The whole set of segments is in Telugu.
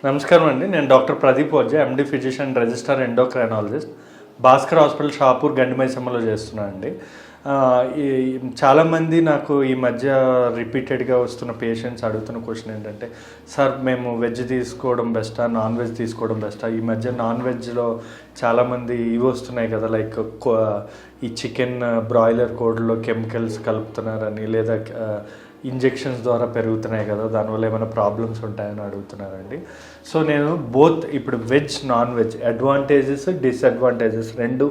నమస్కారం అండి. నేను doctor Pradeep Ojha, MD physician, register endocrinologist, Bhaskar hospital, Shapur, గండిమైసమ్మలో చేస్తున్నాను అండి. చాలామంది నాకు ఈ మధ్య రిపీటెడ్గా వస్తున్న పేషెంట్స్ అడుగుతున్న క్వశ్చన్ ఏంటంటే, సార్ మేము వెజ్ తీసుకోవడం బెస్టా, నాన్ వెజ్ తీసుకోవడం బెస్టా? ఈ మధ్య నాన్ వెజ్లో చాలామంది ఇవి వస్తున్నాయి కదా, లైక్ ఈ చికెన్ బ్రాయిలర్ కోడ్లో కెమికల్స్ కలుపుతున్నారని, లేదా ఇంజెక్షన్స్ ద్వారా పెరుగుతున్నాయి కదా, దానివల్ల ఏమైనా ప్రాబ్లమ్స్ ఉంటాయని అడుగుతున్నారండి. సో నేను బోత్ ఇప్పుడు veg, non veg advantages, disadvantages రెండు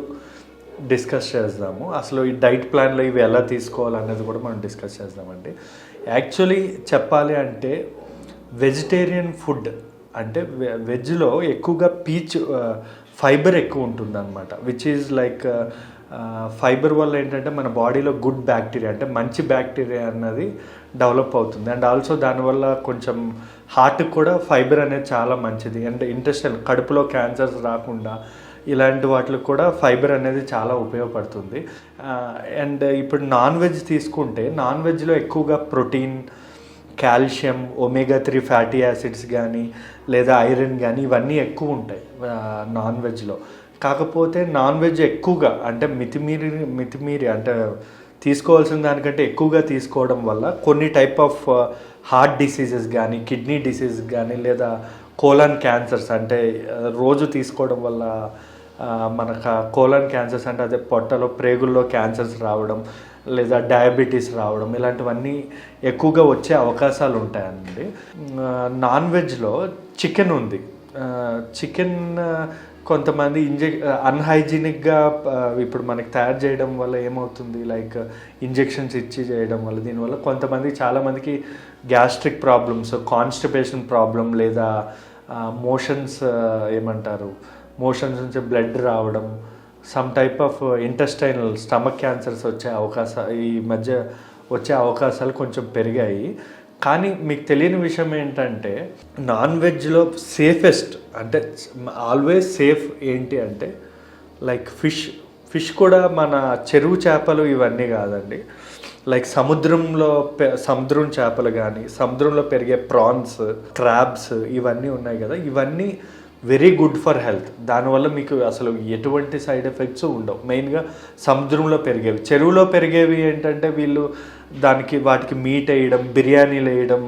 డిస్కస్ చేద్దాము. అసలు ఈ డైట్ ప్లాన్లో ఇవి ఎలా తీసుకోవాలనేది కూడా మనం డిస్కస్ చేద్దామండి. యాక్చువల్లీ చెప్పాలి అంటే వెజిటేరియన్ ఫుడ్ అంటే వెజ్లో ఎక్కువగా ఫైబర్ ఎక్కువ ఉంటుంది అనమాట, విచ్ ఈజ్ లైక్ ఫైబర్ వల్ల ఏంటంటే మన బాడీలో గుడ్ బ్యాక్టీరియా అంటే మంచి బ్యాక్టీరియా అన్నది డెవలప్ అవుతుంది. అండ్ ఆల్సో దానివల్ల కొంచెం హార్ట్కి కూడా ఫైబర్ అనేది చాలా మంచిది. అండ్ ఇంటెస్టైన్ కడుపులో క్యాన్సర్స్ రాకుండా ఇలాంటి వాటికి కూడా ఫైబర్ అనేది చాలా ఉపయోగపడుతుంది. అండ్ ఇప్పుడు నాన్ వెజ్ తీసుకుంటే నాన్ వెజ్లో ఎక్కువగా protein, calcium, omega 3 fatty acids కానీ లేదా ఐరన్ కానీ ఇవన్నీ ఎక్కువ ఉంటాయి నాన్ వెజ్లో. కాకపోతే నాన్ వెజ్ ఎక్కువగా అంటే మితిమీరి అంటే తీసుకోవాల్సిన దానికంటే ఎక్కువగా తీసుకోవడం వల్ల కొన్ని టైప్ ఆఫ్ హార్ట్ డిసీజెస్ కానీ, కిడ్నీ డిసీజ్ కానీ, లేదా కోలన్ క్యాన్సర్స్ అంటే రోజు తీసుకోవడం వల్ల మనకు కోలన్ క్యాన్సర్స్ అంటే అదే పొట్టలో ప్రేగుల్లో క్యాన్సర్స్ రావడం, లేదా డయాబెటీస్ రావడం, ఇలాంటివన్నీ ఎక్కువగా వచ్చే అవకాశాలు ఉంటాయండి. నాన్ వెజ్లో చికెన్ ఉంది. చికెన్ కొంతమంది అన్హైజీనిక్గా ఇప్పుడు మనకి తయారు చేయడం వల్ల ఏమవుతుంది, లైక్ ఇంజెక్షన్స్ ఇచ్చి చేయడం వల్ల దీనివల్ల కొంతమంది చాలామందికి గ్యాస్ట్రిక్ ప్రాబ్లమ్స్, కాన్స్టిపేషన్ ప్రాబ్లం, లేదా మోషన్స్ నుంచి బ్లడ్ రావడం, some type of intestinal stomach cancers ఈ మధ్య వచ్చే అవకాశాలు కొంచెం పెరిగాయి. కానీ మీకు తెలియని విషయం ఏంటంటే నాన్ వెజ్లో సేఫెస్ట్ అంటే ఆల్వేస్ సేఫ్ ఏంటి అంటే లైక్ ఫిష్ కూడా మన చెరువు చేపలు ఇవన్నీ కాదండి. లైక్ సముద్రం చేపలు కానీ, సముద్రంలో పెరిగే ప్రాన్స్, క్రాబ్స్ ఇవన్నీ ఉన్నాయి కదా, ఇవన్నీ వెరీ గుడ్ ఫర్ హెల్త్. దానివల్ల మీకు అసలు ఎటువంటి సైడ్ ఎఫెక్ట్స్ ఉండవు. మెయిన్గా సముద్రంలో పెరిగేవి. చెరువులో పెరిగేవి ఏంటంటే వీళ్ళు వాటికి మీట్ వేయడం, బిర్యానీలు వేయడం,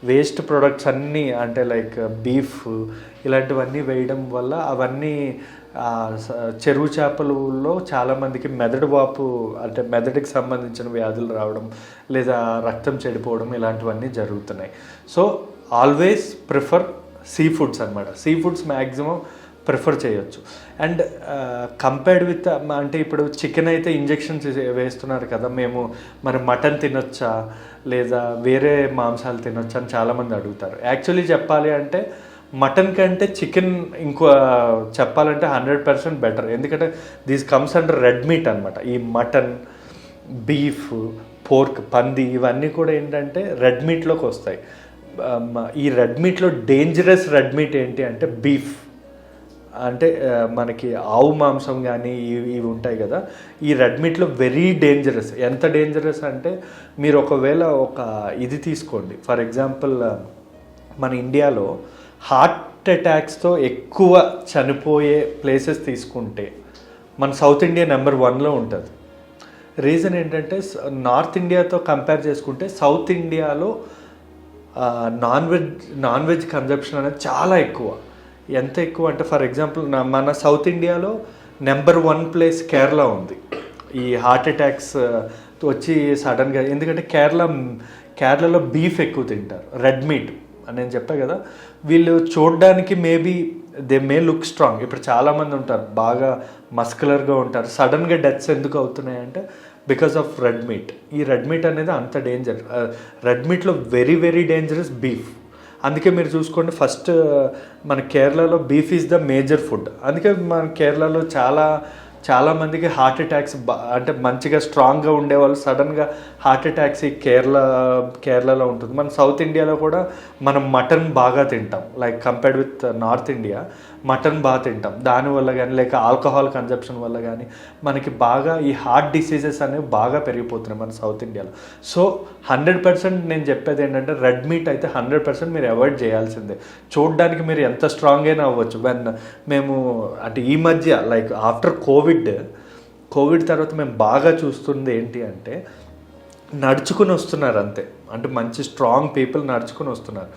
వేస్ట్ ప్రొడక్ట్స్ అన్నీ అంటే లైక్ బీఫ్ ఇలాంటివన్నీ వేయడం వల్ల అవన్నీ చెరువు చేపలలో చాలామందికి మెదడు వాపు అంటే మెదడుకి సంబంధించిన వ్యాధులు రావడం, లేదా రక్తం చెడిపోవడం ఇలాంటివన్నీ జరుగుతున్నాయి. So always prefer sea foods అనమాట. సీ ఫుడ్స్ మ్యాక్సిమం ప్రిఫర్ చేయొచ్చు. అండ్ కంపేర్డ్ విత్ అంటే ఇప్పుడు చికెన్ అయితే ఇంజెక్షన్స్ వేస్తున్నారు కదా, మరి మటన్ తినొచ్చా లేదా వేరే మాంసాలు తినొచ్చా అని చాలామంది అడుగుతారు. యాక్చువల్లీ చెప్పాలి అంటే మటన్ కంటే చికెన్ చెప్పాలంటే 100% బెటర్. ఎందుకంటే these comes under red meat అనమాట. ఈ మటన్, బీఫ్, పోర్క్, పంది ఇవన్నీ కూడా ఏంటంటే రెడ్ మీట్లోకి వస్తాయి. ఈ రెడ్ మీట్లో డేంజరస్ రెడ్ మీట్ ఏంటి అంటే బీఫ్. అంటే మనకి ఆవు మాంసం కానీ ఇవి ఉంటాయి కదా, ఈ రెడ్ మీట్లో వెరీ డేంజరస్. ఎంత డేంజరస్ అంటే మీరు ఒకవేళ ఇది తీసుకోండి, ఫర్ ఎగ్జాంపుల్ మన ఇండియాలో హార్ట్ అటాక్స్తో ఎక్కువ చనిపోయే ప్లేసెస్ తీసుకుంటే మన సౌత్ ఇండియా నెంబర్ 1లో ఉంటుంది. రీజన్ ఏంటంటే నార్త్ ఇండియాతో కంపేర్ చేసుకుంటే సౌత్ ఇండియాలో నాన్ వెజ్ కన్జంప్షన్ అనేది చాలా ఎక్కువ. ఎంత ఎక్కువ అంటే ఫర్ ఎగ్జాంపుల్ మన సౌత్ ఇండియాలో నెంబర్ 1 ప్లేస్ కేరళ ఉంది ఈ హార్ట్ అటాక్స్ వచ్చి సడన్గా. ఎందుకంటే కేరళలో బీఫ్ ఎక్కువ తింటారు, రెడ్ మీట్ నేను చెప్పా కదా. వీళ్ళు చూడడానికి దే మే లుక్ స్ట్రాంగ్. ఇప్పుడు చాలామంది ఉంటారు బాగా మస్కులర్గా ఉంటారు, సడన్గా డెత్స్ ఎందుకు అవుతున్నాయంటే బికాస్ ఆఫ్ రెడ్ మీట్. ఈ రెడ్ మీట్ అనేది అంత డేంజర్. రెడ్ మీట్లో వెరీ వెరీ డేంజరస్ బీఫ్. అందుకే మీరు చూసుకోండి, ఫస్ట్ మన కేరళలో beef is the major food. అందుకే మన కేరళలో చాలామందికి హార్ట్ అటాక్స్ అంటే మంచిగా స్ట్రాంగ్గా ఉండేవాళ్ళు సడన్గా హార్ట్ అటాక్స్ ఈ కేరళలో ఉంటుంది. మన సౌత్ ఇండియాలో కూడా మనం మటన్ బాగా తింటాం, like compared with north India mutton బాగా తింటాం. దానివల్ల కానీ లేక ఆల్కహాల్ కన్జప్షన్ వల్ల కానీ మనకి బాగా ఈ హార్ట్ డిసీజెస్ అనేవి బాగా పెరిగిపోతున్నాయి మన సౌత్ ఇండియాలో. సో 100% నేను చెప్పేది ఏంటంటే రెడ్ మీట్ అయితే 100% మీరు అవాయిడ్ చేయాల్సిందే. చూడడానికి మీరు ఎంత స్ట్రాంగ్ అయినా అవ్వచ్చు. మేము అంటే ఈ మధ్య లైక్ ఆఫ్టర్ కోవిడ్ తర్వాత మేము బాగా చూస్తుంది ఏంటి అంటే నడుచుకుని వస్తున్నారు అంతే. అంటే మంచి స్ట్రాంగ్ పీపుల్ నడుచుకుని వస్తున్నారు.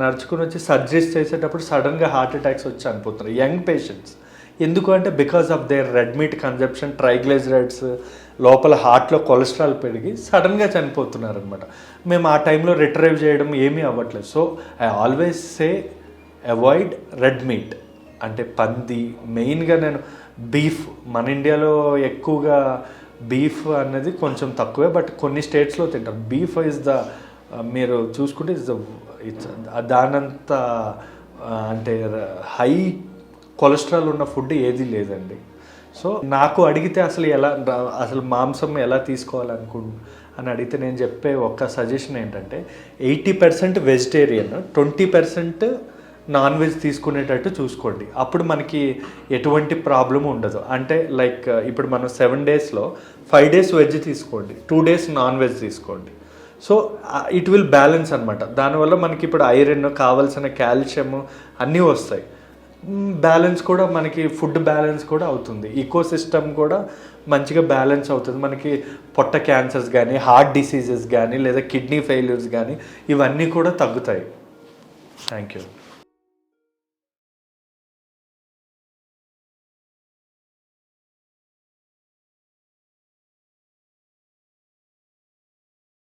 నడుచుకుని వచ్చి సర్జరీస్ చేసేటప్పుడు సడన్గా హార్ట్ అటాక్స్ వచ్చి చనిపోతున్నారు యంగ్ పేషెంట్స్. ఎందుకు అంటే because of their red meat consumption, triglycerides, లోపల హార్ట్లో కొలెస్ట్రాల్ పెరిగి సడన్గా చనిపోతున్నారు అనమాట. మేము ఆ టైంలో రిట్రైవ్ చేయడం ఏమీ అవ్వట్లేదు. So I always say avoid red meat. అంటే పంది మెయిన్గా నేను బీఫ్, మన ఇండియాలో ఎక్కువగా బీఫ్ అనేది కొంచెం తక్కువే, బట్ కొన్ని స్టేట్స్లో తింటారు. బీఫ్ ఇస్ ద మీరు చూసుకుంటే ఇట్స్ దానంత అంటే హై కొలెస్ట్రాల్ ఉన్న ఫుడ్ ఏది లేదండి. సో నాకు అడిగితే అసలు మాంసం ఎలా అని అడిగితే నేను చెప్పే ఒక్క సజెషన్ ఏంటంటే 80% వెజిటేరియన్, 20% నాన్ వెజ్ తీసుకునేటట్టు చూసుకోండి. అప్పుడు మనకి ఎటువంటి ప్రాబ్లం ఉండదు. అంటే లైక్ ఇప్పుడు మనం 7 డేస్లో 5 డేస్ వెజ్ తీసుకోండి, 2 డేస్ నాన్ వెజ్ తీసుకోండి. సో ఇట్ విల్ బ్యాలెన్స్ అనమాట. దానివల్ల మనకి ఇప్పుడు ఐరన్, కావాల్సిన కాల్షియం అన్నీ వస్తాయి. బ్యాలెన్స్ కూడా మనకి ఫుడ్ బ్యాలెన్స్ కూడా అవుతుంది. ఈకో సిస్టమ్ కూడా మంచిగా బ్యాలెన్స్ అవుతుంది. మనకి పొట్ట క్యాన్సర్స్ కానీ, హార్ట్ డిసీజెస్ కానీ, లేదా కిడ్నీ ఫెయిల్యూర్స్ కానీ ఇవన్నీ కూడా తగ్గుతాయి. Thank you.